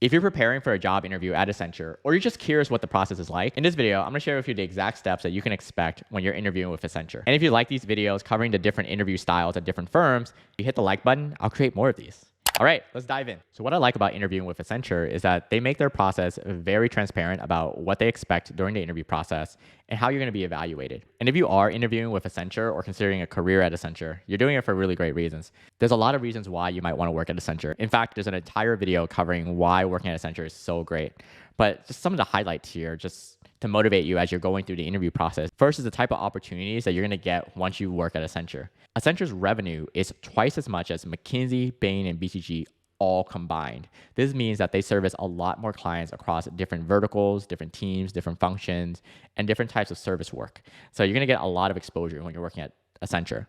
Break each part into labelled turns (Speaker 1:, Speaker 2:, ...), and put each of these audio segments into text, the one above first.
Speaker 1: If you're preparing for a job interview at Accenture, or you're just curious what the process is like, in this video, I'm gonna share with you the exact steps that you can expect when you're interviewing with Accenture. And if you like these videos covering the different interview styles at different firms, you hit the like button, I'll create more of these. All right, let's dive in. So what I like about interviewing with Accenture is that they make their process very transparent about what they expect during the interview process and how you're going to be evaluated. And if you are interviewing with Accenture or considering a career at Accenture, you're doing it for really great reasons. There's a lot of reasons why you might want to work at Accenture. In fact, there's an entire video covering why working at Accenture is so great. But just some of the highlights here, just to motivate you as you're going through the interview process. First is the type of opportunities that you're going to get once you work at Accenture. Accenture's revenue is twice as much as McKinsey, Bain, and BCG all combined. This means that they service a lot more clients across different verticals, different teams, different functions, and different types of service work. So you're going to get a lot of exposure when you're working at Accenture.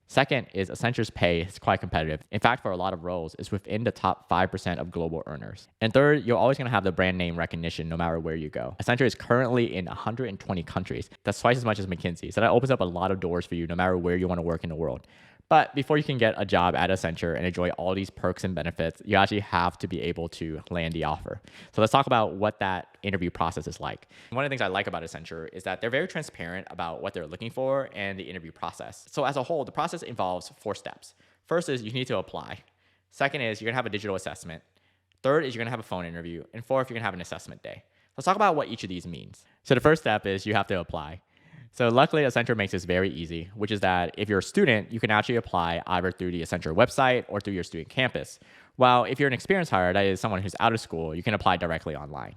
Speaker 1: Second is Accenture's pay is quite competitive. In fact, for a lot of roles, it's within the top 5% of global earners. And third, you're always going to have the brand name recognition no matter where you go. Accenture is currently in 120 countries. That's twice as much as McKinsey. So that opens up a lot of doors for you no matter where you want to work in the world. But before you can get a job at Accenture and enjoy all these perks and benefits, you actually have to be able to land the offer. So let's talk about what that interview process is like. One of the things I like about Accenture is that they're very transparent about what they're looking for and the interview process. So as a whole, the process involves 4 steps. First is you need to apply. Second is you're gonna have a digital assessment. Third is you're gonna have a phone interview. And fourth, you're gonna have an assessment day. Let's talk about what each of these means. So the first step is you have to apply. So luckily, Accenture makes this very easy, which is that if you're a student, you can actually apply either through the Accenture website or through your student campus. While if you're an experienced hire, that is someone who's out of school, you can apply directly online.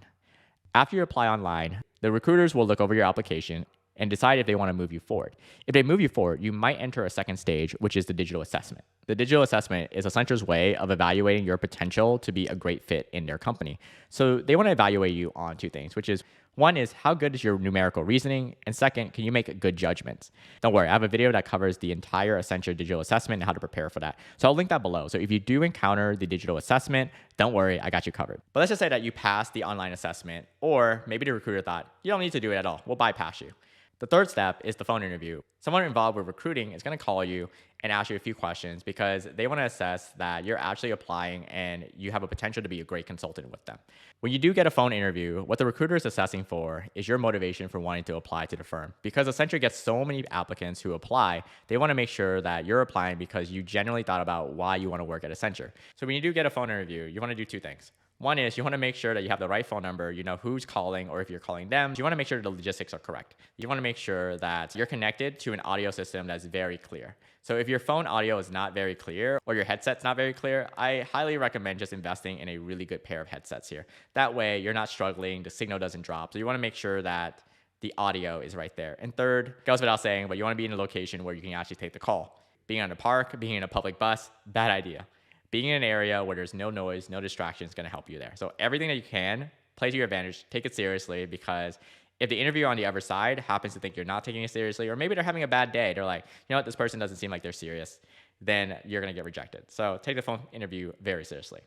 Speaker 1: After you apply online, the recruiters will look over your application and decide if they want to move you forward. If they move you forward, you might enter a second stage, which is the digital assessment. The digital assessment is Accenture's way of evaluating your potential to be a great fit in their company. So they want to evaluate you on 2 things, which is one is how good is your numerical reasoning? And second, can you make good judgments? Don't worry, I have a video that covers the entire Accenture digital assessment and how to prepare for that. So I'll link that below. So if you do encounter the digital assessment, don't worry, I got you covered. But let's just say that you passed the online assessment, or maybe the recruiter thought, you don't need to do it at all, we'll bypass you. The third step is the phone interview. Someone involved with recruiting is going to call you and ask you a few questions because they want to assess that you're actually applying and you have a potential to be a great consultant with them. When you do get a phone interview, what the recruiter is assessing for is your motivation for wanting to apply to the firm. Because Accenture gets so many applicants who apply, they want to make sure that you're applying because you genuinely thought about why you want to work at Accenture. So when you do get a phone interview, you want to do 2 things. One is you want to make sure that you have the right phone number, you know who's calling, or if you're calling them, you want to make sure the logistics are correct. You want to make sure that you're connected to an audio system that's very clear. So if your phone audio is not very clear or your headset's not very clear, I highly recommend just investing in a really good pair of headsets here. That way you're not struggling, the signal doesn't drop. So you want to make sure that the audio is right there. And third, goes without saying, but you want to be in a location where you can actually take the call. Being on a park, being in a public bus, bad idea. Being in an area where there's no noise, no distraction is going to help you there. So everything that you can, play to your advantage, take it seriously, because if the interviewer on the other side happens to think you're not taking it seriously, or maybe they're having a bad day, they're like, you know what, this person doesn't seem like they're serious, then you're going to get rejected. So take the phone interview very seriously.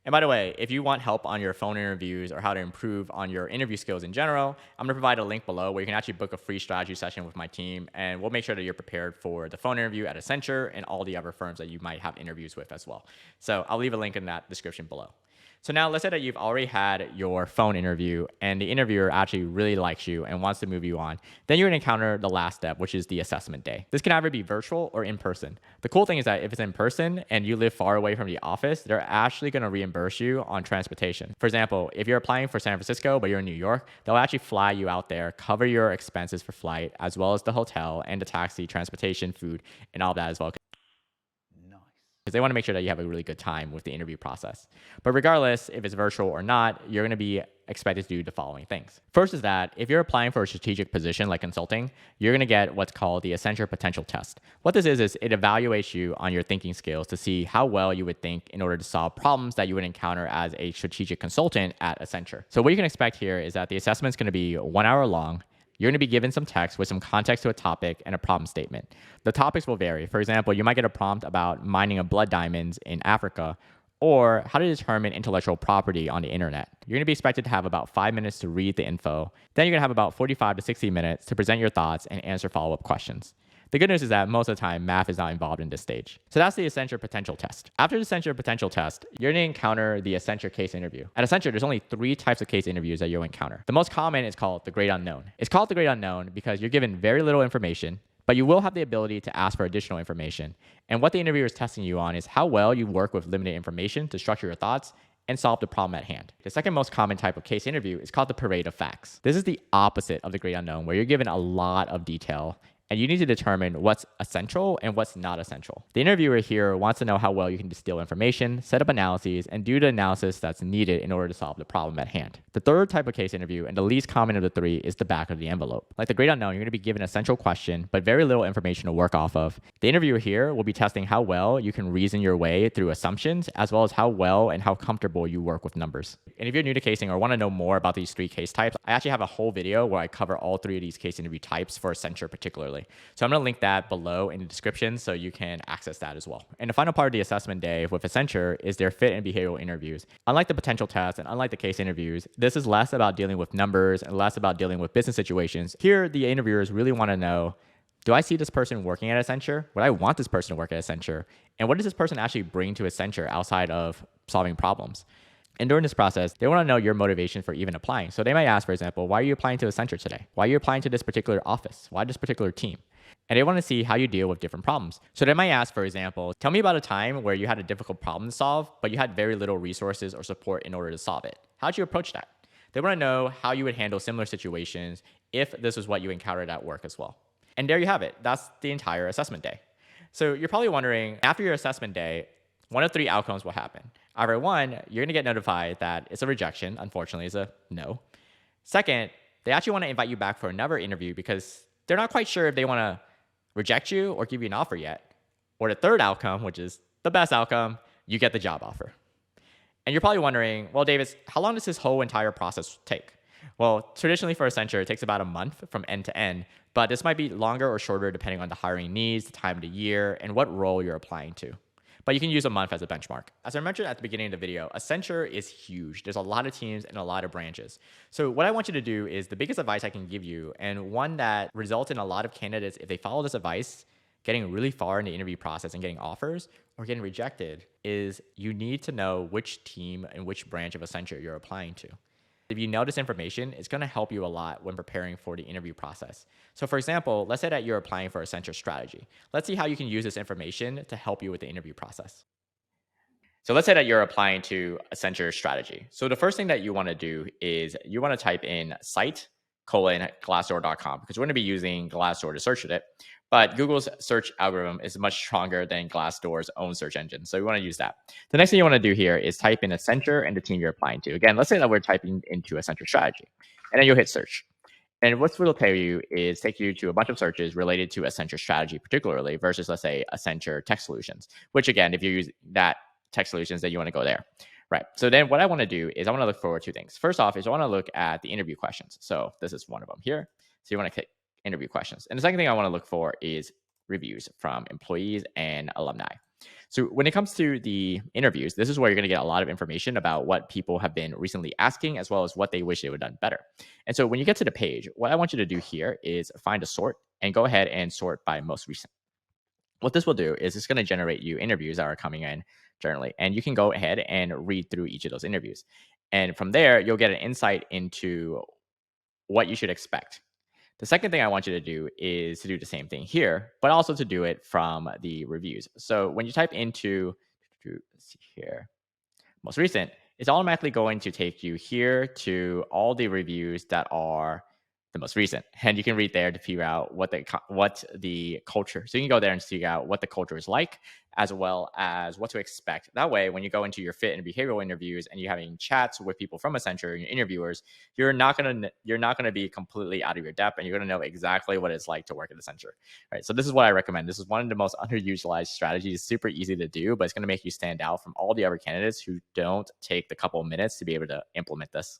Speaker 1: And by the way, if you want help on your phone interviews or how to improve on your interview skills in general, I'm going to provide a link below where you can actually book a free strategy session with my team, and we'll make sure that you're prepared for the phone interview at Accenture and all the other firms that you might have interviews with as well. So I'll leave a link in that description below. So now let's say that you've already had your phone interview and the interviewer actually really likes you and wants to move you on. Then you're going to encounter the last step, which is the assessment day. This can either be virtual or in person. The cool thing is that if it's in person and you live far away from the office, they're actually going to reimburse you on transportation. For example, if you're applying for San Francisco, but you're in New York, they'll actually fly you out there, cover your expenses for flight, as well as the hotel and the taxi, transportation, food, and all that as well. Because they want to make sure that you have a really good time with the interview process. But regardless, if it's virtual or not, you're going to be expected to do the following things. First is that if you're applying for a strategic position like consulting, you're going to get what's called the Accenture Potential Test. What this is it evaluates you on your thinking skills to see how well you would think in order to solve problems that you would encounter as a strategic consultant at Accenture. So what you can expect here is that the assessment is going to be 1 hour long. You're going to be given some text with some context to a topic and a problem statement. The topics will vary. For example, you might get a prompt about mining of blood diamonds in Africa, or how to determine intellectual property on the internet. You're going to be expected to have about 5 minutes to read the info. Then you're going to have about 45 to 60 minutes to present your thoughts and answer follow-up questions. The good news is that most of the time, math is not involved in this stage. So that's the Accenture potential test. After the Accenture potential test, you're going to encounter the Accenture case interview. At Accenture, there's only 3 types of case interviews that you'll encounter. The most common is called the great unknown. It's called the great unknown because you're given very little information, but you will have the ability to ask for additional information. And what the interviewer is testing you on is how well you work with limited information to structure your thoughts and solve the problem at hand. The second most common type of case interview is called the parade of facts. This is the opposite of the great unknown, where you're given a lot of detail and you need to determine what's essential and what's not essential. The interviewer here wants to know how well you can distill information, set up analyses, and do the analysis that's needed in order to solve the problem at hand. The third type of case interview, and the least common of the 3, is the back of the envelope. Like the great unknown, you're going to be given an essential question, but very little information to work off of. The interviewer here will be testing how well you can reason your way through assumptions, as well as how well and how comfortable you work with numbers. And if you're new to casing or want to know more about these 3 case types, I actually have a whole video where I cover all 3 of these case interview types for Accenture particularly. So I'm going to link that below in the description so you can access that as well. And the final part of the assessment day with Accenture is their fit and behavioral interviews. Unlike the potential test and unlike the case interviews, this is less about dealing with numbers and less about dealing with business situations. Here, the interviewers really want to know, do I see this person working at Accenture? Would I want this person to work at Accenture? And what does this person actually bring to Accenture outside of solving problems? And during this process, they want to know your motivation for even applying. So they might ask, for example, why are you applying to Accenture today? Why are you applying to this particular office? Why this particular team? And they want to see how you deal with different problems. So they might ask, for example, tell me about a time where you had a difficult problem to solve, but you had very little resources or support in order to solve it. How'd you approach that? They want to know how you would handle similar situations if this was what you encountered at work as well. And there you have it. That's the entire assessment day. So you're probably wondering, after your assessment day, one of 3 outcomes will happen. Either 1, you're going to get notified that it's a rejection. Unfortunately, it's a no. Second, they actually want to invite you back for another interview because they're not quite sure if they want to reject you or give you an offer yet. Or the third outcome, which is the best outcome, you get the job offer. And you're probably wondering, well, Davis, how long does this whole entire process take? Well, traditionally for Accenture, it takes about a month from end to end, but this might be longer or shorter depending on the hiring needs, the time of the year, and what role you're applying to. But you can use a month as a benchmark. As I mentioned at the beginning of the video, Accenture is huge. There's a lot of teams and a lot of branches. So what I want you to do is the biggest advice I can give you, and one that results in a lot of candidates, if they follow this advice, getting really far in the interview process and getting offers or getting rejected, is you need to know which team and which branch of Accenture you're applying to. If you know this information, it's going to help you a lot when preparing for the interview process. So for example, let's say that you're applying for Accenture strategy. Let's see how you can use this information to help you with the interview process. So let's say that you're applying to Accenture strategy. So the first thing that you want to do is you want to type in site:/glassdoor.com because we're going to be using Glassdoor to search it. But Google's search algorithm is much stronger than Glassdoor's own search engine. So we want to use that. The next thing you want to do here is type in Accenture and the team you're applying to. Again, let's say that we're typing into Accenture strategy. And then you'll hit search. And what it'll tell you is take you to a bunch of searches related to Accenture strategy particularly versus, let's say, Accenture tech solutions, which again, if you use that tech solutions, then you want to go there. Right. So then what I want to do is I want to look for 2 things. First off is I want to look at the interview questions. So this is one of them here. So you want to click interview questions. And the second thing I want to look for is reviews from employees and alumni. So when it comes to the interviews, this is where you're going to get a lot of information about what people have been recently asking, as well as what they wish they would have done better. And so when you get to the page, what I want you to do here is find a sort and go ahead and sort by most recent. What this will do is it's going to generate you interviews that are coming in generally, and you can go ahead and read through each of those interviews. And from there, you'll get an insight into what you should expect. The second thing I want you to do is to do the same thing here, but also to do it from the reviews. So when you type into, let's see here, most recent, it's automatically going to take you here to all the reviews that are the most recent. And you can read there to figure out what the culture. So you can go there and figure out what the culture is like, as well as what to expect. That way, when you go into your fit and behavioral interviews and you're having chats with people from Accenture and your interviewers, you're not gonna be completely out of your depth, and you're gonna know exactly what it's like to work at Accenture. Right. So this is what I recommend. This is one of the most underutilized strategies. Super easy to do, but it's gonna make you stand out from all the other candidates who don't take the couple of minutes to be able to implement this.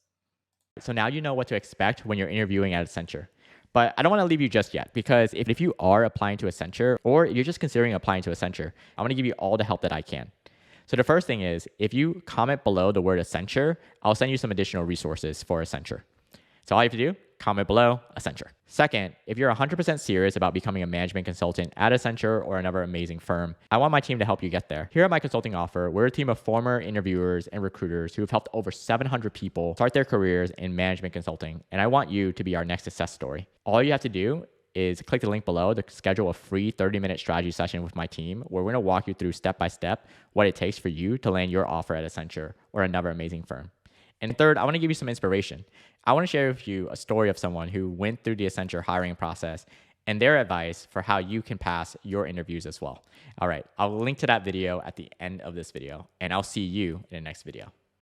Speaker 1: So now you know what to expect when you're interviewing at Accenture. But I don't want to leave you just yet, because if you are applying to Accenture, or if you're just considering applying to Accenture, I want to give you all the help that I can. So the first thing is, if you comment below the word Accenture, I'll send you some additional resources for Accenture. So all you have to do comment below, Accenture. Second, if you're 100% serious about becoming a management consultant at Accenture or another amazing firm, I want my team to help you get there. Here at My Consulting Offer, we're a team of former interviewers and recruiters who have helped over 700 people start their careers in management consulting, and I want you to be our next success story. All you have to do is click the link below to schedule a free 30-minute strategy session with my team where we're going to walk you through step by step what it takes for you to land your offer at Accenture or another amazing firm. And third, I want to give you some inspiration. I want to share with you a story of someone who went through the Accenture hiring process and their advice for how you can pass your interviews as well. All right, I'll link to that video at the end of this video, and I'll see you in the next video.